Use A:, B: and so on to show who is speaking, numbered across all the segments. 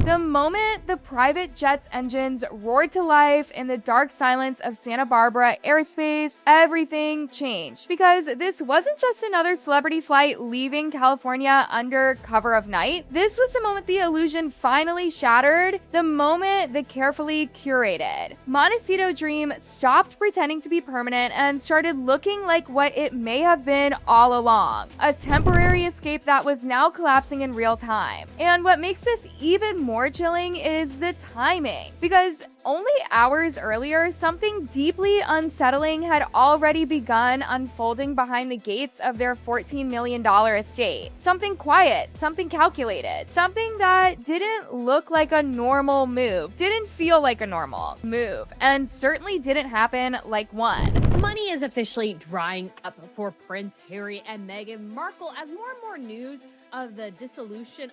A: The moment the private jet's engines roared to life in the dark silence of Santa Barbara airspace, everything changed. Because this wasn't just another celebrity flight leaving California under cover of night. This was the moment the illusion finally shattered, the moment the carefully curated Montecito dream stopped pretending to be permanent and started looking like what it may have been all along, a temporary escape that was now collapsing in real time. And what makes this even more chilling is the timing, because only hours earlier, something deeply unsettling had already begun unfolding behind the gates of their $14 million estate. Something quiet, something calculated, something that didn't look like a normal move, didn't feel like a normal move, and certainly didn't happen like one.
B: Money is officially drying up for Prince Harry and Meghan Markle as more and more news of the dissolution.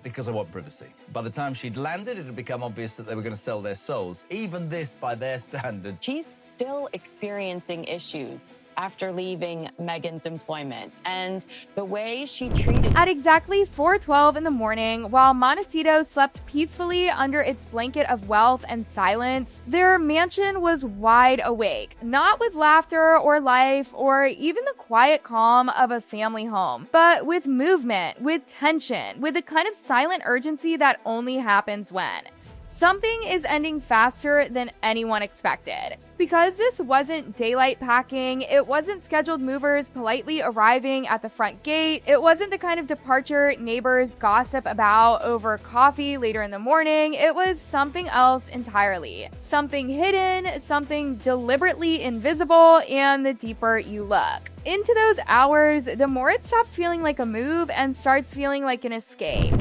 C: Because I want privacy. By the time she'd landed, it had become obvious that they were going to sell their souls. Even this, by their standards.
D: She's still experiencing issues after leaving Meghan's employment, and the way she treated...
A: At exactly 4:12 in the morning, while Montecito slept peacefully under its blanket of wealth and silence, their mansion was wide awake, not with laughter or life or even the quiet calm of a family home, but with movement, with tension, with the kind of silent urgency that only happens when something is ending faster than anyone expected. Because this wasn't daylight packing, it wasn't scheduled movers politely arriving at the front gate, it wasn't the kind of departure neighbors gossip about over coffee later in the morning, it was something else entirely. Something hidden, something deliberately invisible, and the deeper you look into those hours, the more it stops feeling like a move and starts feeling like an escape.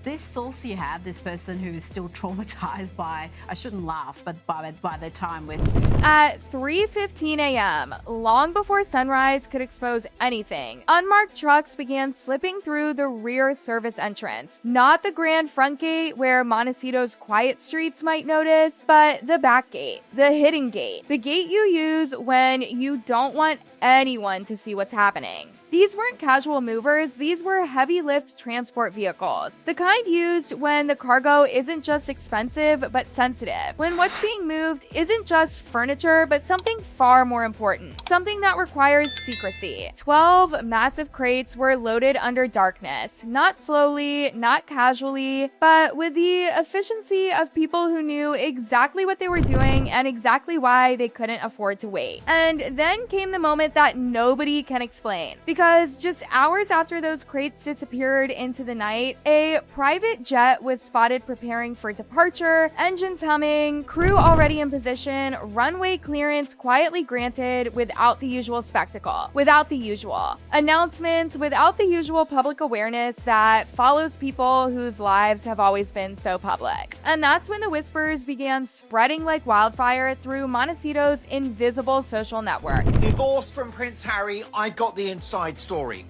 E: This source you have, this person who is still traumatized by, I shouldn't laugh, but by their time with...
A: At 3:15 a.m., long before sunrise could expose anything, unmarked trucks began slipping through the rear service entrance. Not the grand front gate where Montecito's quiet streets might notice, but the back gate, the hidden gate, the gate you use when you don't want anyone to see what's happening. These weren't casual movers, these were heavy lift transport vehicles. The kind used when the cargo isn't just expensive, but sensitive. When what's being moved isn't just furniture, but something far more important. Something that requires secrecy. 12 massive crates were loaded under darkness. Not slowly, not casually, but with the efficiency of people who knew exactly what they were doing and exactly why they couldn't afford to wait. And then came the moment that nobody can explain. Because just hours after those crates disappeared into the night, a private jet was spotted preparing for departure, engines humming, crew already in position, runway clearance quietly granted without the usual spectacle, without the usual announcements, without the usual public awareness that follows people whose lives have always been so public. And that's when the whispers began spreading like wildfire through Montecito's invisible social network.
F: Divorce from Prince Harry, I got the inside story.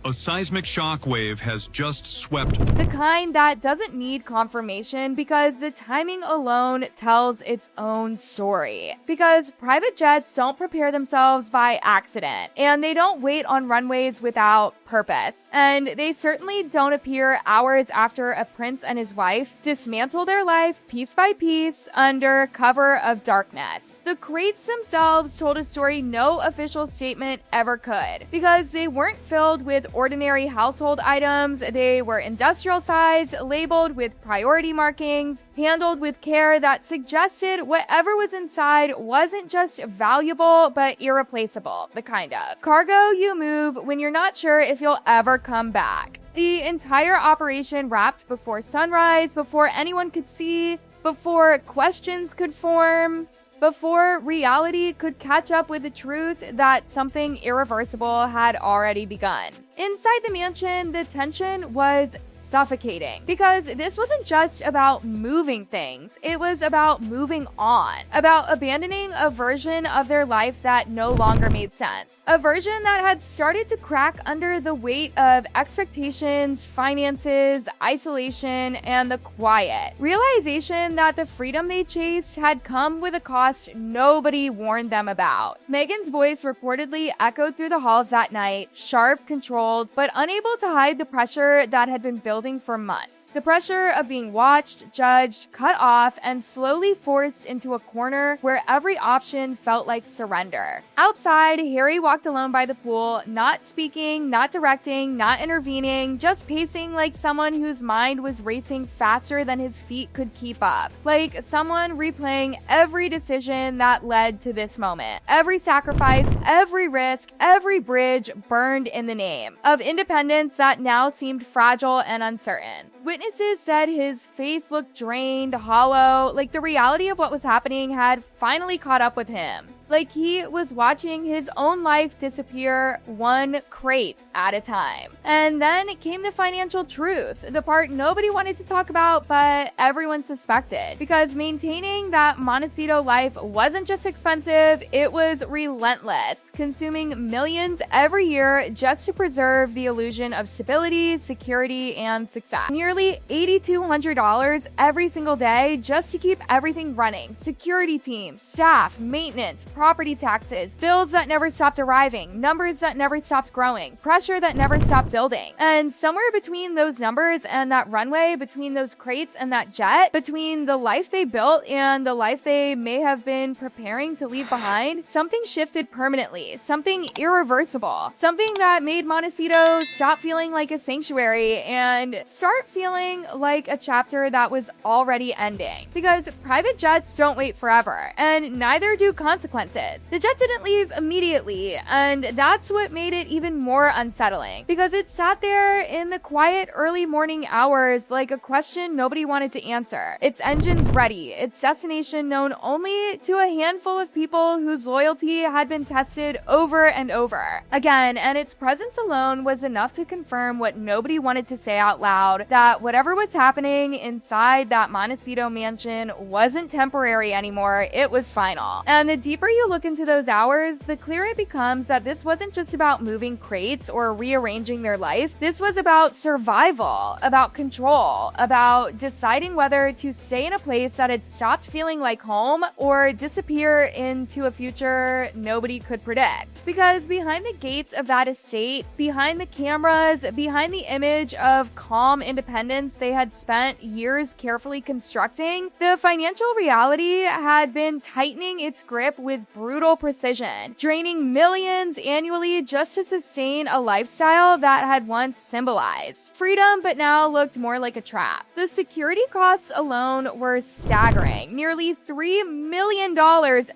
G: A seismic shockwave has just swept.
A: The kind that doesn't need confirmation because the timing alone tells its own story. Because private jets don't prepare themselves by accident, and they don't wait on runways without purpose. And they certainly don't appear hours after a prince and his wife dismantle their life piece by piece under cover of darkness. The crates themselves told a story no official statement ever could, because they weren't filled with ordinary household items. They were industrial size, labeled with priority markings, handled with care that suggested whatever was inside wasn't just valuable but irreplaceable, the kind of cargo you move when you're not sure if you'll ever come back. The entire operation wrapped before sunrise, before anyone could see, before questions could form, before reality could catch up with the truth that something irreversible had already begun. Inside the mansion, the tension was suffocating because this wasn't just about moving things. It was about moving on, about abandoning a version of their life that no longer made sense. A version that had started to crack under the weight of expectations, finances, isolation, and the quiet realization that the freedom they chased had come with a cost nobody warned them about. Meghan's voice reportedly echoed through the halls that night, sharp, controlled, old, but unable to hide the pressure that had been building for months. The pressure of being watched, judged, cut off, and slowly forced into a corner where every option felt like surrender. Outside, Harry walked alone by the pool, not speaking, not directing, not intervening, just pacing like someone whose mind was racing faster than his feet could keep up. Like someone replaying every decision that led to this moment. Every sacrifice, every risk, every bridge burned in the name of independence that now seemed fragile and uncertain. Witnesses said his face looked drained, hollow, like the reality of what was happening had finally caught up with him. Like he was watching his own life disappear one crate at a time. And then came the financial truth, the part nobody wanted to talk about, but everyone suspected. Because maintaining that Montecito life wasn't just expensive, it was relentless, consuming millions every year just to preserve the illusion of stability, security, and success. Nearly $8,200 every single day just to keep everything running. Security teams, staff, maintenance, property taxes, bills that never stopped arriving, numbers that never stopped growing, pressure that never stopped building. And somewhere between those numbers and that runway, between those crates and that jet, between the life they built and the life they may have been preparing to leave behind, something shifted permanently, something irreversible, something that made Montecito stop feeling like a sanctuary and start feeling like a chapter that was already ending. Because private jets don't wait forever, and neither do consequences. The jet didn't leave immediately, and that's what made it even more unsettling, because it sat there in the quiet early morning hours like a question nobody wanted to answer. Its engines ready, its destination known only to a handful of people whose loyalty had been tested over and over again, and its presence alone was enough to confirm what nobody wanted to say out loud, that whatever was happening inside that Montecito mansion wasn't temporary anymore, it was final. And the deeper you look into those hours, the clearer it becomes that this wasn't just about moving crates or rearranging their life. This was about survival, about control, about deciding whether to stay in a place that had stopped feeling like home or disappear into a future nobody could predict. Because behind the gates of that estate, behind the cameras, behind the image of calm independence they had spent years carefully constructing, the financial reality had been tightening its grip with brutal precision, draining millions annually just to sustain a lifestyle that had once symbolized freedom but now looked more like a trap. The security costs alone were staggering, nearly $3 million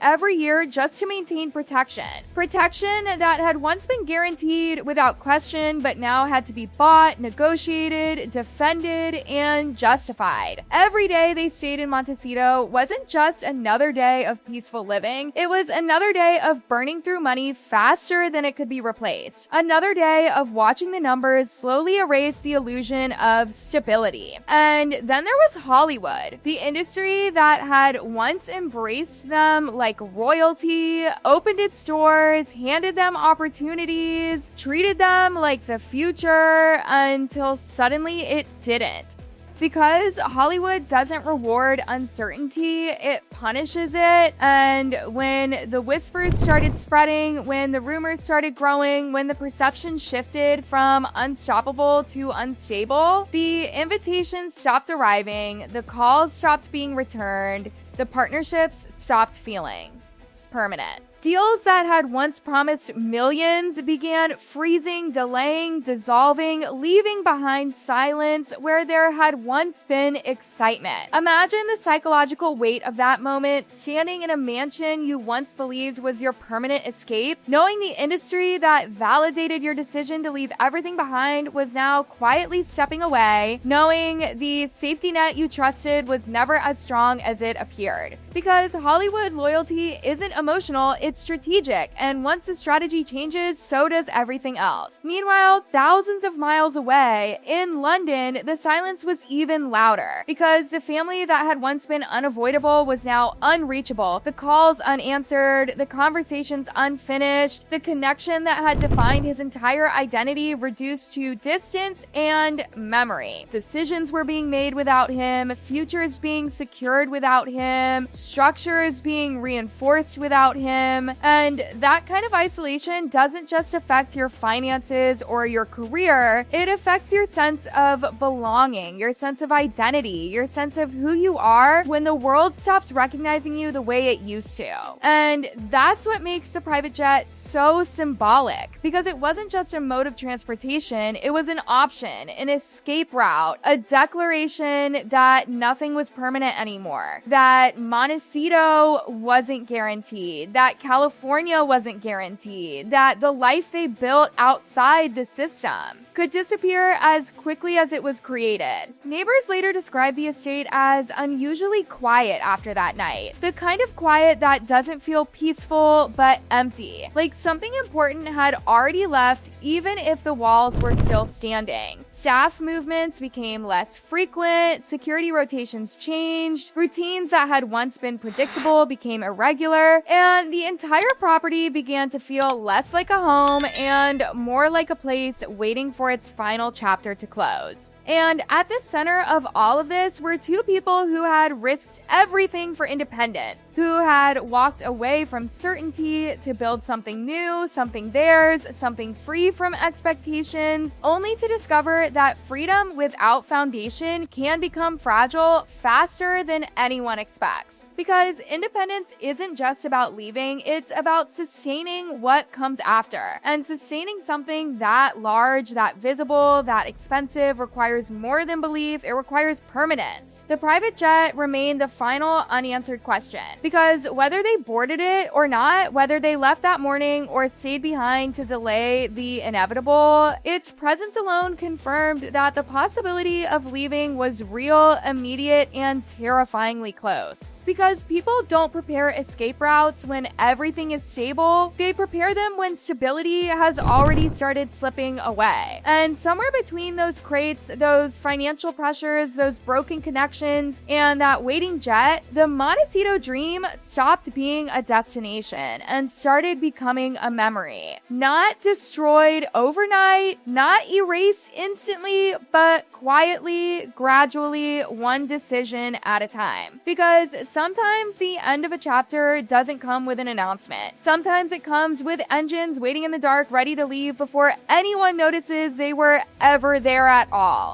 A: every year just to maintain protection. Protection that had once been guaranteed without question but now had to be bought, negotiated, defended, and justified. Every day they stayed in Montecito wasn't just another day of peaceful living, it was another day of burning through money faster than it could be replaced. Another day of watching the numbers slowly erase the illusion of stability. And then there was Hollywood, the industry that had once embraced them like royalty, opened its doors, handed them opportunities, treated them like the future, until suddenly it didn't. Because Hollywood doesn't reward uncertainty, it punishes it. And when the whispers started spreading, when the rumors started growing, when the perception shifted from unstoppable to unstable, the invitations stopped arriving, the calls stopped being returned, the partnerships stopped feeling permanent. Deals that had once promised millions began freezing, delaying, dissolving, leaving behind silence where there had once been excitement. Imagine the psychological weight of that moment, standing in a mansion you once believed was your permanent escape, knowing the industry that validated your decision to leave everything behind was now quietly stepping away, knowing the safety net you trusted was never as strong as it appeared. Because Hollywood loyalty isn't emotional, it's strategic, and once the strategy changes, so does everything else. Meanwhile, thousands of miles away, in London, the silence was even louder, because the family that had once been unavoidable was now unreachable, the calls unanswered, the conversations unfinished, the connection that had defined his entire identity reduced to distance and memory. Decisions were being made without him, futures being secured without him, structures being reinforced without him, them. And that kind of isolation doesn't just affect your finances or your career, it affects your sense of belonging, your sense of identity, your sense of who you are when the world stops recognizing you the way it used to. And that's what makes the private jet so symbolic, because it wasn't just a mode of transportation, it was an option, an escape route, a declaration that nothing was permanent anymore, that Montecito wasn't guaranteed, that California wasn't guaranteed, that the life they built outside the system could disappear as quickly as it was created. Neighbors later described the estate as unusually quiet after that night, the kind of quiet that doesn't feel peaceful but empty, like something important had already left even if the walls were still standing. Staff movements became less frequent, security rotations changed, routines that had once been predictable became irregular, and the entire property began to feel less like a home and more like a place waiting for its final chapter to close. And at the center of all of this were two people who had risked everything for independence, who had walked away from certainty to build something new, something theirs, something free from expectations, only to discover that freedom without foundation can become fragile faster than anyone expects. Because independence isn't just about leaving, it's about sustaining what comes after. And sustaining something that large, that visible, that expensive requires more than belief, it requires permanence. The private jet remained the final unanswered question, because whether they boarded it or not, whether they left that morning or stayed behind to delay the inevitable, its presence alone confirmed that the possibility of leaving was real, immediate, and terrifyingly close. Because people don't prepare escape routes when everything is stable, they prepare them when stability has already started slipping away. And somewhere between those crates, those financial pressures, those broken connections, and that waiting jet, the Montecito dream stopped being a destination and started becoming a memory. Not destroyed overnight, not erased instantly, but quietly, gradually, one decision at a time. Because sometimes the end of a chapter doesn't come with an announcement. Sometimes it comes with engines waiting in the dark, ready to leave before anyone notices they were ever there at all.